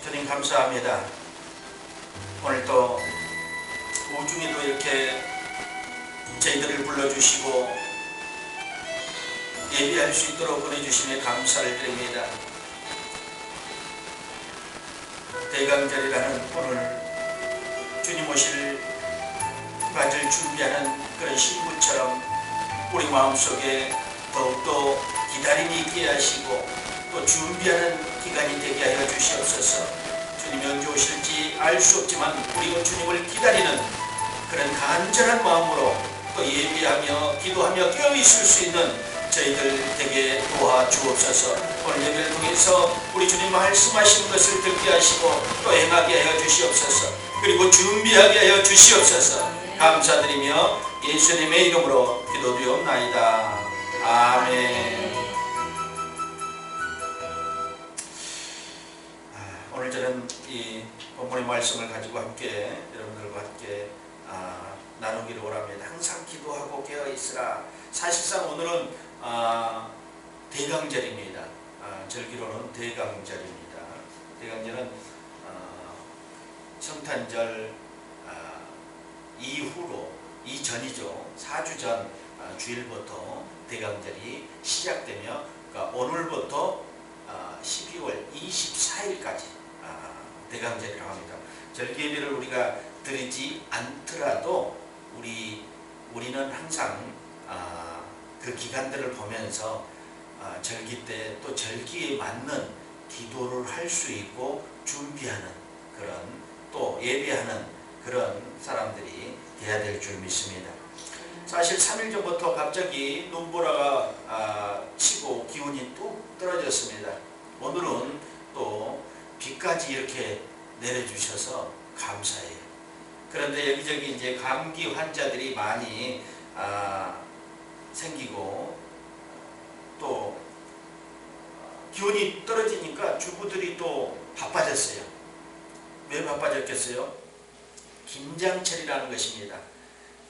주님 감사합니다. 오늘 또 우중에도 이렇게 저희들을 불러주시고 예배할 수 있도록 보내주심에 감사를 드립니다. 대강절이라는 오늘 주님 오실 맞을 준비하는 그런 신부처럼 우리 마음속에 더욱더 기다림이 있게 하시고 또 준비하는 기간이 되게 하여 주시옵소서. 주님이 언제 오실지 알 수 없지만 우리가 주님을 기다리는 그런 간절한 마음으로 또 예배하며 기도하며 깨어있을 수 있는 저희들 되게 도와주옵소서. 오늘 예배를 통해서 우리 주님 말씀하시는 것을 듣게 하시고 또 행하게 하여 주시옵소서. 그리고 준비하게 하여 주시옵소서. 감사드리며 예수님의 이름으로 기도드리옵나이다. 아멘. 오늘 저는 이 본문의 말씀을 가지고 함께 여러분들과 함께 나누기를 원합니다. 항상 기도하고 깨어있으라. 사실상 오늘은 대강절입니다. 절기로는 대강절입니다. 대강절은 성탄절 이후로 이전이죠. 4주 전 주일부터 대강절이 시작되며 그러니까 오늘부터 12월 24일까지 대강절이라고 합니다. 절기 예배를 우리가 드리지 않더라도 우리는 항상 그 기간들을 보면서 절기 때 또 절기에 맞는 기도를 할 수 있고 준비하는 그런 또 예배하는 그런 사람들이 돼야 될 줄 믿습니다. 사실 3일 전부터 갑자기 눈보라가 치고 기온이 뚝 떨어졌습니다. 오늘은 또 비까지 이렇게 내려주셔서 감사해요. 그런데 여기저기 이제 감기 환자들이 많이 생기고 또 기온이 떨어지니까 주부들이 또 바빠졌어요. 왜 바빠졌겠어요? 김장철이라는 것입니다.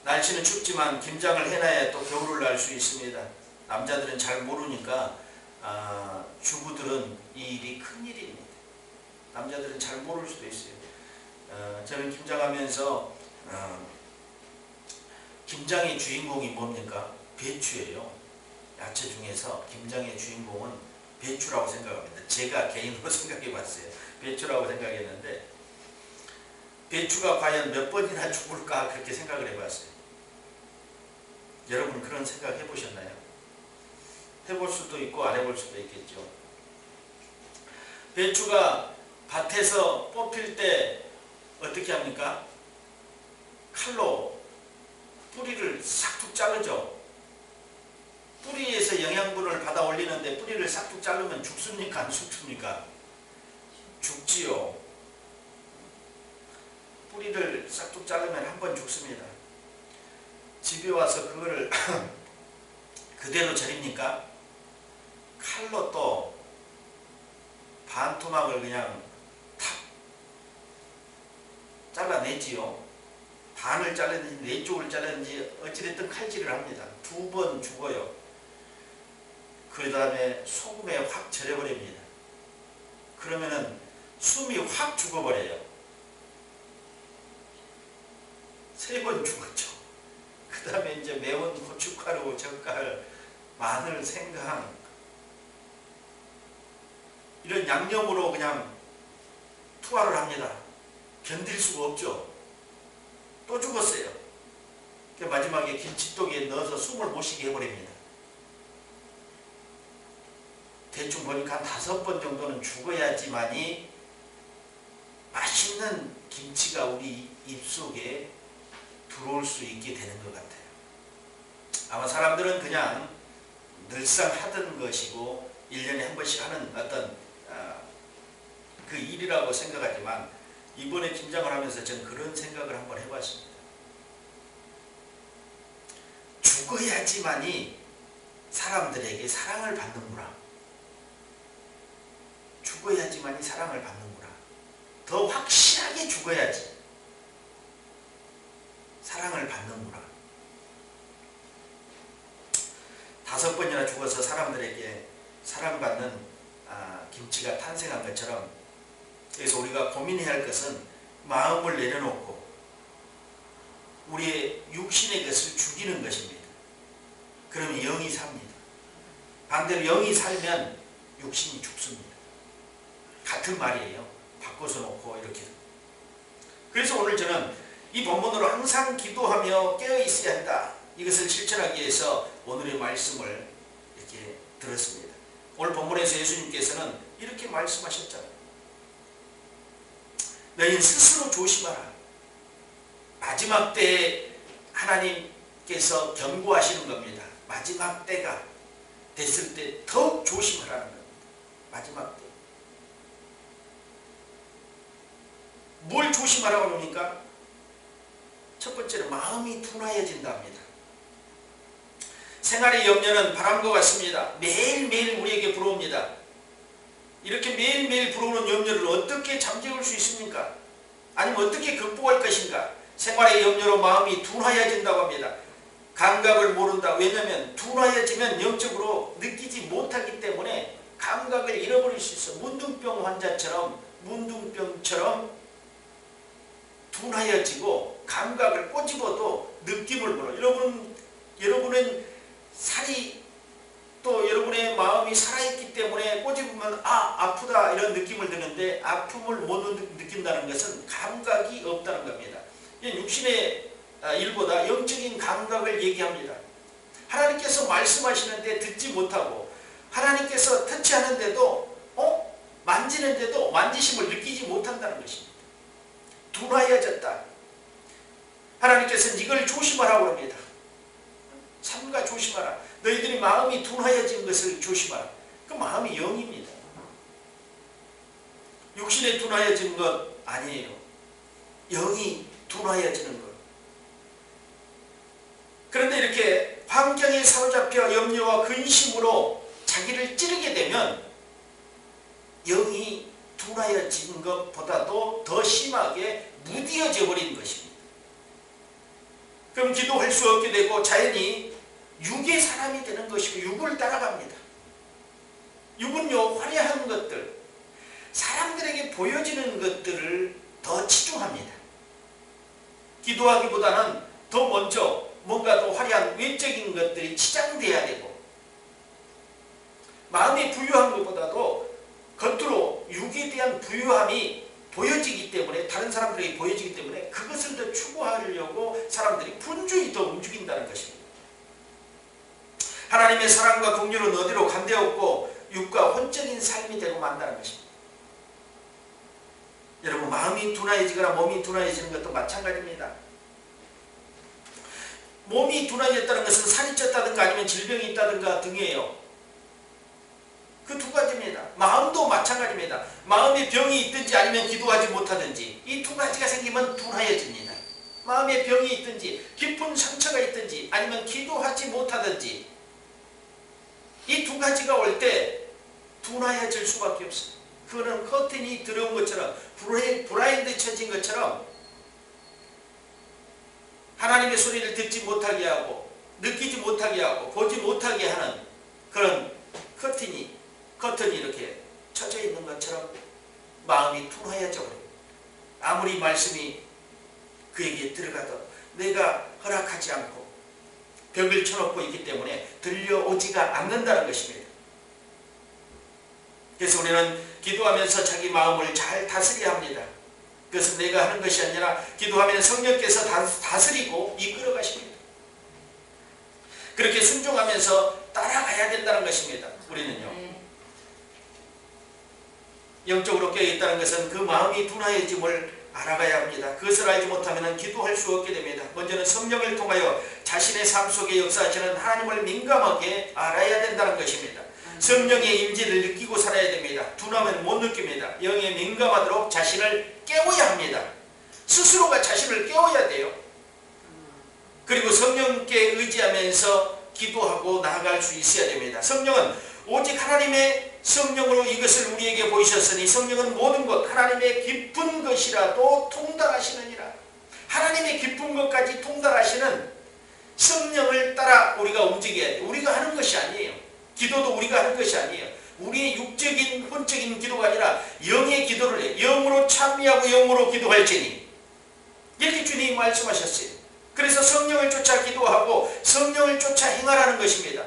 날씨는 춥지만 김장을 해놔야 또 겨울을 날 수 있습니다. 남자들은 잘 모르니까 주부들은 이 일이 큰일입니다. 남자들은 잘 모를 수도 있어요. 저는 김장하면서 김장의 주인공이 뭡니까? 배추예요. 야채 중에서 김장의 주인공은 배추라고 생각합니다. 제가 개인으로 생각해 봤어요. 배추라고 생각했는데 배추가 과연 몇 번이나 죽을까 그렇게 생각을 해봤어요. 여러분 그런 생각 해보셨나요? 해볼 수도 있고 안 해볼 수도 있겠죠. 배추가 밭에서 뽑힐 때 어떻게 합니까? 칼로 뿌리를 싹둑 자르죠. 뿌리에서 영양분을 받아 올리는데 뿌리를 싹둑 자르면 죽습니까? 안 죽습니까? 죽지요. 뿌리를 싹둑 자르면 한 번 죽습니다. 집에 와서 그거를 그대로 절입니까? 칼로 또 반토막을 그냥 탁 잘라내지요. 반을 자르는지 네 쪽을 자르는지 어찌됐든 칼질을 합니다. 2번 죽어요. 그 다음에 소금에 확 절여버립니다. 그러면은 숨이 확 죽어버려요. 3번 죽었죠. 그 다음에 이제 매운 고춧가루, 젓갈, 마늘, 생강 이런 양념으로 그냥 투하를 합니다. 견딜 수가 없죠. 또 죽었어요. 마지막에 김치독에 넣어서 숨을 못 쉬게 해버립니다. 대충 보니까 한 5번 정도는 죽어야지만이 맛있는 김치가 우리 입속에 들어올 수 있게 되는 것 같아요. 아마 사람들은 그냥 늘상 하던 것이고 1년에 한 번씩 하는 어떤 그 일이라고 생각하지만 이번에 김장을 하면서 전 그런 생각을 한번 해봤습니다. 죽어야지만이 사람들에게 사랑을 받는구나. 죽어야지만이 사랑을 받는구나. 더 확실하게 죽어야지 사랑을 받는구나. 5번이나 죽어서 사람들에게 사랑받는 김치가 탄생한 것처럼 그래서 우리가 고민해야 할 것은 마음을 내려놓고 우리의 육신의 것을 죽이는 것입니다. 그러면 영이 삽니다. 반대로 영이 살면 육신이 죽습니다. 같은 말이에요. 바꿔서 놓고 이렇게. 그래서 오늘 저는 이 본문으로 항상 기도하며 깨어 있어야 한다. 이것을 실천하기 위해서 오늘의 말씀을 이렇게 들었습니다. 오늘 본문에서 예수님께서는 이렇게 말씀하셨잖아요. 너희는 스스로 조심하라. 마지막 때에 하나님께서 경고하시는 겁니다. 마지막 때가 됐을 때 더욱 조심하라는 겁니다. 마지막 때. 뭘 조심하라고 그러니까 첫 번째로 마음이 둔하여진다 합니다. 생활의 염려는 바람과 같습니다. 매일매일 우리에게 불어옵니다. 이렇게 매일매일 불어오는 염려를 어떻게 잠재울 수 있습니까? 아니면 어떻게 극복할 것인가? 생활의 염려로 마음이 둔하여진다고 합니다. 감각을 모른다. 왜냐하면 둔하여지면 영적으로 느끼지 못하기 때문에 감각을 잃어버릴 수 있어. 문둥병 환자처럼 문둥병처럼 둔하여지고 감각을 꼬집어도 느낌을 몰라. 여러분은 살이 또 여러분의 마음이 살아있기 때문에 꼬집으면 아프다 이런 느낌을 드는데 아픔을 못 느낀다는 것은 감각이 없다는 겁니다. 육신의 일보다 영적인 감각을 얘기합니다. 하나님께서 말씀하시는데 듣지 못하고 하나님께서 터치하는데도 만지는데도 만지심을 느끼지 못한다는 것입니다. 둔하여졌다. 하나님께서는 이걸 조심하라고 합니다. 삼가 조심하라. 너희들이 마음이 둔하여진 것을 조심하라. 그 마음이 영입니다. 육신에 둔하여진 것 아니에요. 영이 둔하여지는 것. 그런데 이렇게 환경에 사로잡혀 염려와 근심으로 자기를 찌르게 되면 영이 둔하여진 것보다도 더 심하게 무디어져 버리는 것입니다. 그럼 기도할 수 없게 되고 자연히 육의 사람이 되는 것이고 육을 따라갑니다. 육은요, 화려한 것들, 사람들에게 보여지는 것들을 더 치중합니다. 기도하기보다는 더 먼저 뭔가 더 화려한 외적인 것들이 치장돼야 되고 마음이 부유한 것보다도 겉으로 육에 대한 부유함이 보여지기 때문에 다른 사람들에게 보여지기 때문에 그것을 더 추구하려고 사람들이 분주히 더 움직인다는 것입니다. 하나님의 사랑과 긍휼은 어디로 간데없고 육과 혼적인 삶이 되고 만다는 것입니다. 여러분 마음이 둔하여지거나 몸이 둔하여지는 것도 마찬가지입니다. 몸이 둔하여졌다는 것은 살이 쪘다든가 아니면 질병이 있다든가 등이에요. 그 두 가지입니다. 마음도 마찬가지입니다. 마음에 병이 있든지 아니면 기도하지 못하든지 이 두 가지가 생기면 둔하여집니다. 마음에 병이 있든지 깊은 상처가 있든지 아니면 기도하지 못하든지 이 두 가지가 올 때 둔하여질 수밖에 없어요. 그거는 커튼이 들어온 것처럼 브라인드 쳐진 것처럼 하나님의 소리를 듣지 못하게 하고 느끼지 못하게 하고 보지 못하게 하는 그런 커튼이 이렇게 쳐져 있는 것처럼 마음이 둔하여져 버려요. 아무리 말씀이 그에게 들어가도 내가 허락하지 않고 벽을 쳐놓고 있기 때문에 들려오지가 않는다는 것입니다. 그래서 우리는 기도하면서 자기 마음을 잘 다스려야 합니다. 그것은 내가 하는 것이 아니라 기도하면 성령께서 다스리고 이끌어 가십니다. 그렇게 순종하면서 따라가야 된다는 것입니다. 우리는요. 영적으로 깨어있다는 것은 그 마음이 둔하여짐을 알아가야 합니다. 그것을 알지 못하면 기도할 수 없게 됩니다. 먼저는 성령을 통하여 자신의 삶 속에 역사하시는 하나님을 민감하게 알아야 된다는 것입니다. 성령의 임재를 느끼고 살아야 됩니다. 둔하면 못 느낍니다. 영에 민감하도록 자신을 깨워야 합니다. 스스로가 자신을 깨워야 돼요. 그리고 성령께 의지하면서 기도하고 나아갈 수 있어야 됩니다. 성령은 오직 하나님의 성령으로 이것을 우리에게 보이셨으니 성령은 모든 것 하나님의 깊은 것이라도 통달하시느니라. 하나님의 깊은 것까지 통달하시는 성령을 따라 우리가 움직여야 돼요. 우리가 하는 것이 아니에요. 기도도 우리가 하는 것이 아니에요. 우리의 육적인 혼적인 기도가 아니라 영의 기도를 해. 영으로 찬미하고 영으로 기도할지니. 이렇게 주님이 말씀하셨어요. 그래서 성령을 쫓아 기도하고 성령을 쫓아 행하라는 것입니다.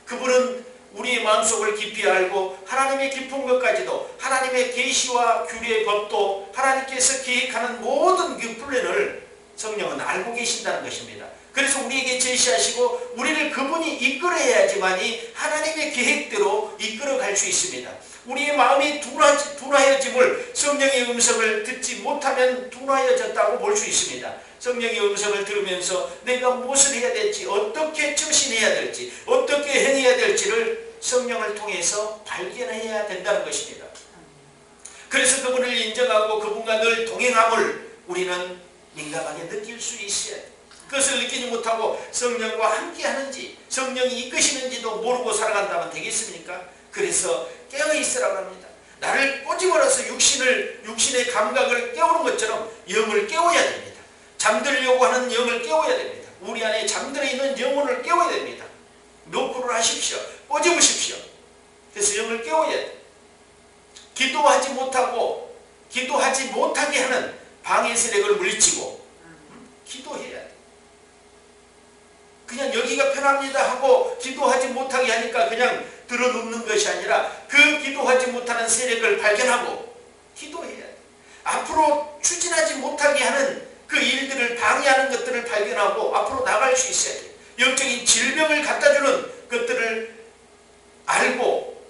그분은 우리의 마음속을 깊이 알고 하나님의 깊은 것까지도 하나님의 계시와 규례의 법도 하나님께서 계획하는 모든 그 플랜을 성령은 알고 계신다는 것입니다. 그래서 우리에게 제시하시고 우리를 그분이 이끌어야지만이 하나님의 계획대로 이끌어갈 수 있습니다. 우리의 마음이 둔하여짐을 성령의 음성을 듣지 못하면 둔하여졌다고 볼 수 있습니다. 성령의 음성을 들으면서 내가 무엇을 해야 될지, 어떻게 처신해야 될지, 어떻게 행해야 될지를 성령을 통해서 발견해야 된다는 것입니다. 그래서 그분을 인정하고 그분과 늘 동행함을 우리는 민감하게 느낄 수 있어야 돼요. 그것을 느끼지 못하고 성령과 함께 하는지 성령이 이끄시는지도 모르고 살아간다면 되겠습니까? 그래서 깨어있으라고 합니다. 나를 꼬집어서 육신의 감각을 깨우는 것처럼 영을 깨워야 됩니다. 잠들려고 하는 영을 깨워야 됩니다. 우리 안에 잠들어 있는 영혼을 깨워야 됩니다. 노크를 하십시오. 꼬집으십시오. 그래서 영을 깨워야 돼요. 기도하지 못하게 하는 방해 세력을 물리치고 기도해야 돼요. 그냥 여기가 편합니다 하고 기도하지 못하게 하니까 그냥 들어눕는 것이 아니라 그 기도하지 못하는 세력을 발견하고 기도해야 돼요. 앞으로 추진하지 못하게 하는 그 일들을 방해하는 것들을 발견하고 앞으로 나갈 수 있어야 돼요. 영적인 질병을 갖다주는 것들을 알고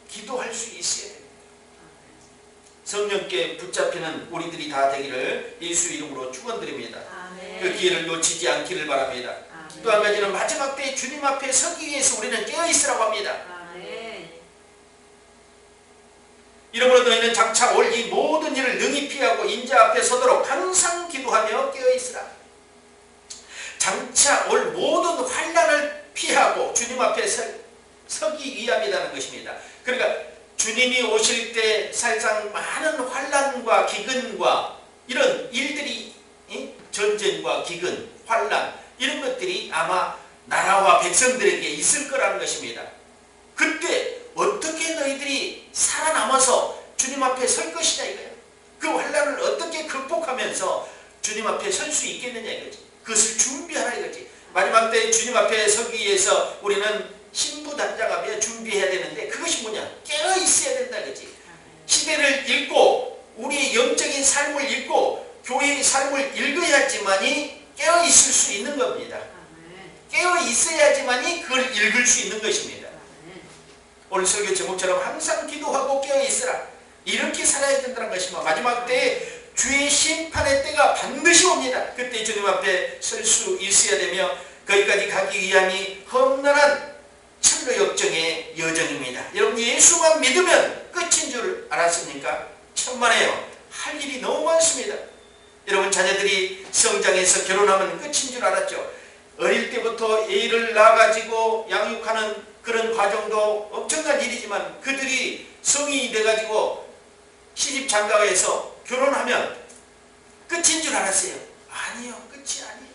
기도할 수 있어야 됩니다. 성령께 붙잡히는 우리들이 다 되기를 예수 이름으로 축원드립니다. 그 기회를 놓치지 않기를 바랍니다. 또 한 가지는 마지막 때 주님 앞에 서기 위해서 우리는 깨어있으라고 합니다. 이러므로 너희는 장차 올 이 모든 일을 능히 피하고 인자 앞에 서도록 항상 기도하며 깨어있으라. 장차 올 모든 환난을 피하고 주님 앞에 서기 위함이라는 것입니다. 그러니까 주님이 오실 때 사실상 많은 환난과 기근과 이런 일들이 전쟁과 기근, 환난 이런 것들이 아마 나라와 백성들에게 있을 거라는 것입니다. 그때 어떻게 너희들이 살아남아서 주님 앞에 설 것이냐 이거예요. 그 환난을 어떻게 극복하면서 주님 앞에 설 수 있겠느냐 이거지. 그것을 준비하라 이거지. 마지막 때 주님 앞에 서기 위해서 우리는 신부단장하며 준비해야 되는데 그것이 뭐냐? 깨어 있어야 된다 이거지. 시대를 읽고 우리의 영적인 삶을 읽고 교회의 삶을 읽어야지만이 깨어 있을 수 있는 겁니다. 깨어 있어야지만이 그걸 읽을 수 있는 것입니다. 오늘 설교 제목처럼 항상 기도하고 깨어 있으라. 이렇게 살아야 된다는 것입니다. 마지막 때에 주의 심판의 때가 반드시 옵니다. 그때 주님 앞에 설 수 있어야 되며 거기까지 가기 위함이 험난한 천로 역정의 여정입니다. 여러분 예수만 믿으면 끝인 줄 알았습니까? 천만에요. 할 일이 너무 많습니다. 여러분 자녀들이 성장해서 결혼하면 끝인 줄 알았죠. 어릴 때부터 애를 낳아가지고 양육하는 그런 과정도 엄청난 일이지만 그들이 성인이 돼가지고 시집 장가해서 결혼하면 끝인 줄 알았어요. 아니요. 끝이 아니에요.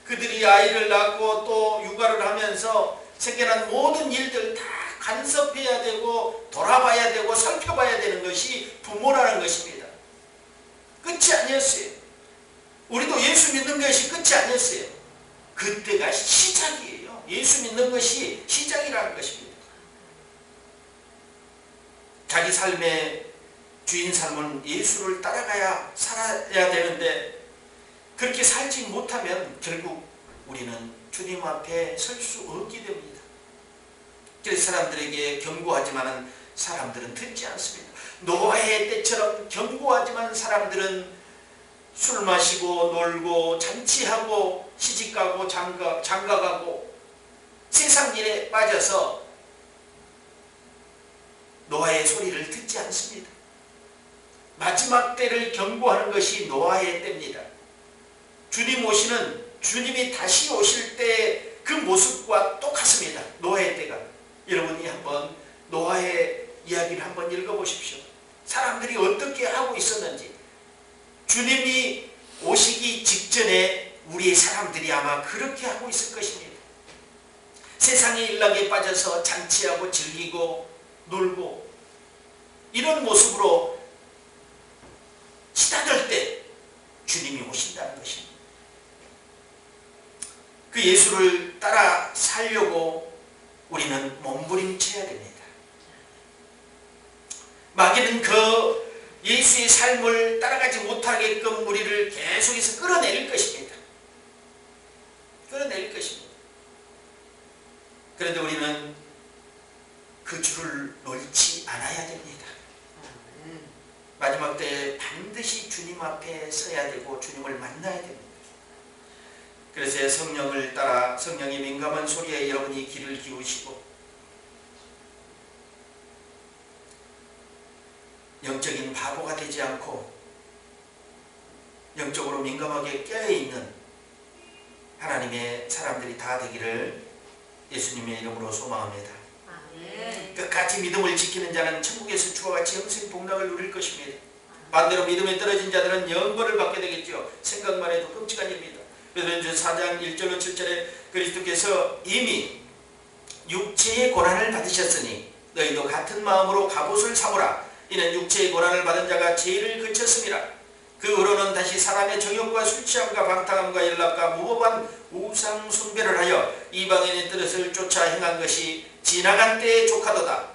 그들이 아이를 낳고 또 육아를 하면서 생겨난 모든 일들 다 간섭해야 되고 돌아봐야 되고 살펴봐야 되는 것이 부모라는 것입니다. 끝이 아니었어요. 우리도 예수 믿는 것이 끝이 아니었어요. 그때가 시작이에요. 예수 믿는 것이 시작이라는 것입니다. 자기 삶의 주인 삶은 예수를 따라가야 살아야 되는데 그렇게 살지 못하면 결국 우리는 주님 앞에 설 수 없게 됩니다. 그래서 사람들에게 경고하지만 사람들은 듣지 않습니다. 노아의 때처럼 경고하지만 사람들은 술 마시고 놀고 잔치하고 시집가고 장가가고 세상 일에 빠져서 노아의 소리를 듣지 않습니다. 마지막 때를 경고하는 것이 노아의 때입니다. 주님이 다시 오실 때 그 모습과 똑같습니다. 노아의 때가. 여러분이 한번 노아의 이야기를 한번 읽어보십시오. 사람들이 어떻게 하고 있었는지. 주님이 오시기 직전에 우리의 사람들이 아마 그렇게 하고 있을 것입니다. 세상의 일락에 빠져서 잔치하고 즐기고 놀고 이런 모습으로 치닫을 때 주님이 오신다는 것입니다. 그 예수를 따라 살려고 우리는 몸부림쳐야 됩니다. 마귀는 그 예수의 삶을 따라가지 못하게끔 우리를 계속해서 끌어내릴 것입니다. 끌어내릴 것입니다. 그런데 우리는 그 줄을 놓지 않아야 됩니다. 마지막 때에 반드시 주님 앞에 서야 되고 주님을 만나야 됩니다. 그래서 성령을 따라 성령의 민감한 소리에 여러분이 귀를 기울이시고 영적인 바보가 되지 않고 영적으로 민감하게 깨어있는 하나님의 사람들이 다 되기를 예수님의 이름으로 소망합니다. 끝까지 믿음을 지키는 자는 천국에서 주와 같이 영생 복락을 누릴 것입니다. 반대로 믿음에 떨어진 자들은 영벌을 받게 되겠죠. 생각만 해도 끔찍한 일입니다. 베드로전서 4장 1절로 7절에 그리스도께서 이미 육체의 고난을 받으셨으니 너희도 같은 마음으로 갑옷을 삼으라. 이는 육체의 고난을 받은 자가 죄를 그쳤습니다. 그 후로는 다시 사람의 정욕과 술취함과 방탕함과 연락과 무법한 우상 숭배를 하여 이방인의 뜻을 쫓아 행한 것이 지나간 때에 족하도다.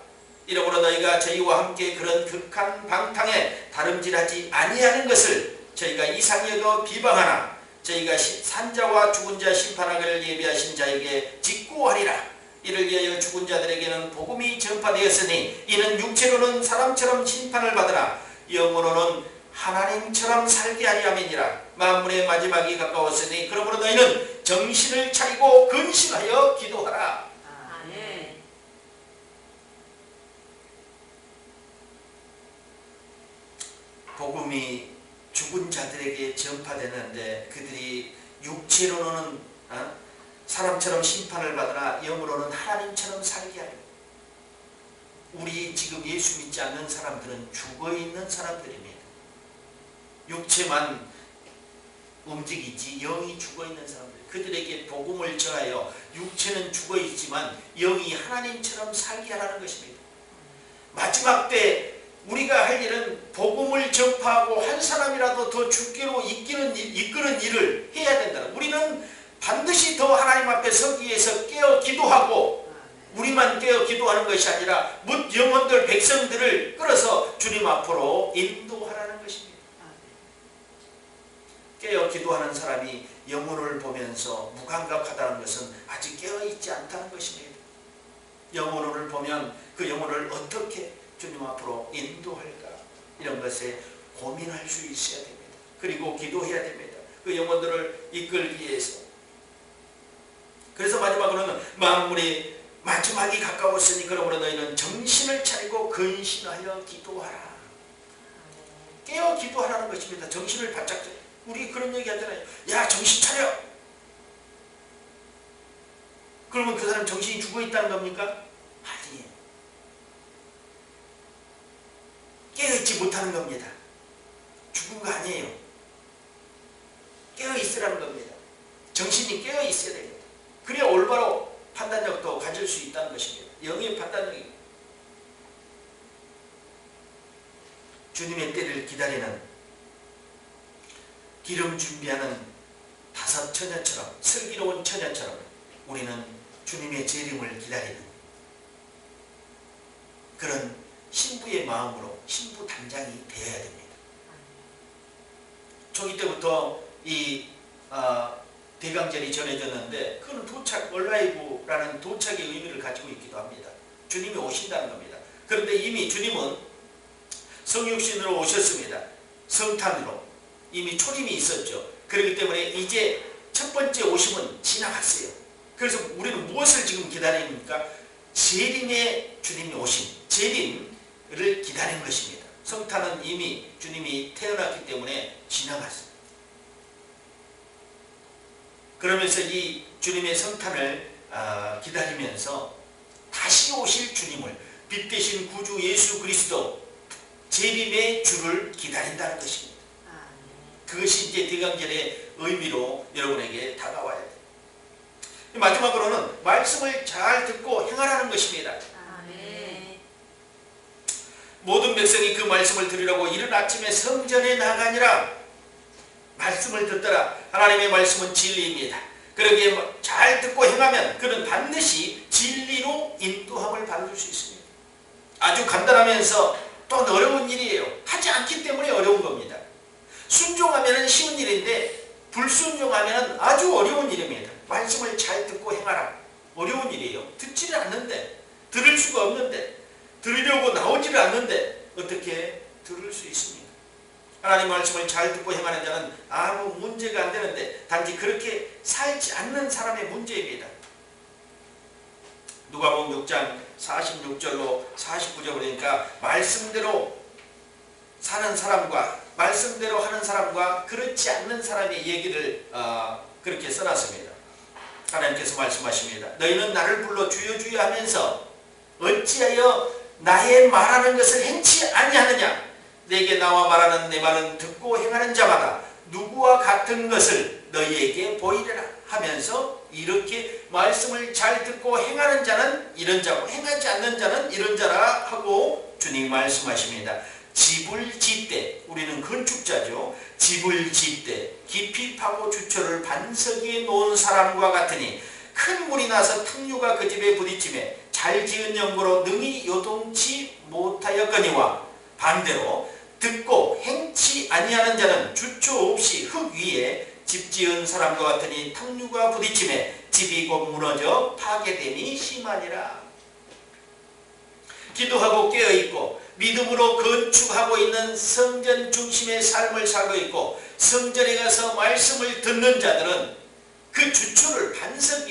이러므로 너희가 저희와 함께 그런 극한 방탕에 다름질하지 아니하는 것을 저희가 이상히 여겨 비방하나 저희가 산자와 죽은 자 심판하기를 예비하신 자에게 직고하리라. 이를 위하여 죽은 자들에게는 복음이 전파되었으니 이는 육체로는 사람처럼 심판을 받으나 영으로는 하나님처럼 살게 하리 아멘이라. 만물의 마지막이 가까웠으니 그러므로 너희는 정신을 차리고 근신하여 기도하라. 아멘. 복음이 죽은 자들에게 전파되는데 그들이 육체로는 사람처럼 심판을 받으나 영으로는 하나님처럼 살게 하리. 우리 지금 예수 믿지 않는 사람들은 죽어있는 사람들입니다. 육체만 움직이지 영이 죽어있는 사람들, 그들에게 복음을 전하여 육체는 죽어있지만 영이 하나님처럼 살게 하라는 것입니다. 마지막 때 우리가 할 일은 복음을 전파하고 한 사람이라도 더 주께로 이끄는 일을 해야 된다. 우리는 반드시 더 하나님 앞에 서기 위해서 깨어 기도하고 우리만 깨어 기도하는 것이 아니라 뭇 영혼들 백성들을 끌어서 주님 앞으로 인도하라는 것입니다. 깨어 기도하는 사람이 영혼을 보면서 무감각하다는 것은 아직 깨어있지 않다는 것입니다. 영혼을 보면 그 영혼을 어떻게 주님 앞으로 인도할까, 이런 것에 고민할 수 있어야 됩니다. 그리고 기도해야 됩니다. 그 영혼들을 이끌기 위해서. 그래서 마지막으로는 만물이 마지막이 가까웠으니 그러므로 너희는 정신을 차리고 근신하여 기도하라. 깨어 기도하라는 것입니다. 정신을 바짝 차려. 우리 그런 얘기 하잖아요. 야, 정신 차려. 그러면 그 사람 정신이 죽어있다는 겁니까? 아니에요. 깨어있지 못하는 겁니다. 죽은 거 아니에요. 깨어있으라는 겁니다. 정신이 깨어있어야 됩니다. 그래야 올바로 판단력도 가질 수 있다는 것입니다. 영의 판단력입니다. 주님의 때를 기다리는 기름 준비하는 5 처녀처럼, 슬기로운 처녀처럼 우리는 주님의 재림을 기다리는 그런 신부의 마음으로 신부 단장이 되어야 됩니다. 초기 때부터 이 대강절이 전해졌는데 그건 도착, 얼라이브라는 도착의 의미를 가지고 있기도 합니다. 주님이 오신다는 겁니다. 그런데 이미 주님은 성육신으로 오셨습니다. 성탄으로 이미 초림이 있었죠. 그렇기 때문에 이제 첫 번째 오심은 지나갔어요. 그래서 우리는 무엇을 지금 기다립니까? 재림의 주님이 오심, 재림을 기다리는 것입니다. 성탄은 이미 주님이 태어났기 때문에 지나갔어요. 그러면서 이 주님의 성탄을 기다리면서 다시 오실 주님을, 빛 대신 구주 예수 그리스도 재림의 주를 기다린다는 것입니다. 그것이 이제 대강절의 의미로 여러분에게 다가와야 돼요. 마지막으로는 말씀을 잘 듣고 행하라는 것입니다. 아멘. 모든 백성이 그 말씀을 들으려고 이른 아침에 성전에 나가니라. 말씀을 듣더라. 하나님의 말씀은 진리입니다. 그러기에 잘 듣고 행하면 그는 반드시 진리로 인도함을 받을 수 있습니다. 아주 간단하면서 또 어려운 일이에요. 하지 않기 때문에 어려운 겁니다. 순종하면 쉬운 일인데 불순종하면 아주 어려운 일입니다. 말씀을 잘 듣고 행하라. 어려운 일이에요. 듣지를 않는데, 들을 수가 없는데, 들으려고 나오지를 않는데 어떻게 들을 수 있습니까? 하나님 말씀을 잘 듣고 행하는 자는 아무 문제가 안 되는데 단지 그렇게 살지 않는 사람의 문제입니다. 누가복음 6장 46절로 49절 보니까 말씀대로 사는 사람과 말씀대로 하는 사람과 그렇지 않는 사람의 얘기를 그렇게 써놨습니다. 하나님께서 말씀하십니다. 너희는 나를 불러 주여 주여 하면서 어찌하여 나의 말하는 것을 행치 아니하느냐. 내게 나와 말하는 내 말은 듣고 행하는 자마다 누구와 같은 것을 너희에게 보이리라 하면서 이렇게 말씀을 잘 듣고 행하는 자는 이런 자고 행하지 않는 자는 이런 자라 하고 주님 말씀하십니다. 집을 짓되, 우리는 건축자죠. 집을 짓되 깊이 파고 주초를 반석 위에 놓은 사람과 같으니 큰 물이 나서 탕류가 그 집에 부딪히매 잘 지은 연고로 능히 요동치 못하였거니와 반대로 듣고 행치 아니하는 자는 주초 없이 흙 위에 집 지은 사람과 같으니 탕류가 부딪히매 집이 곧 무너져 파괴됨이 심하니라. 기도하고 깨어있고 믿음으로 건축하고 있는 성전 중심의 삶을 살고 있고 성전에 가서 말씀을 듣는 자들은 그 주초를 반석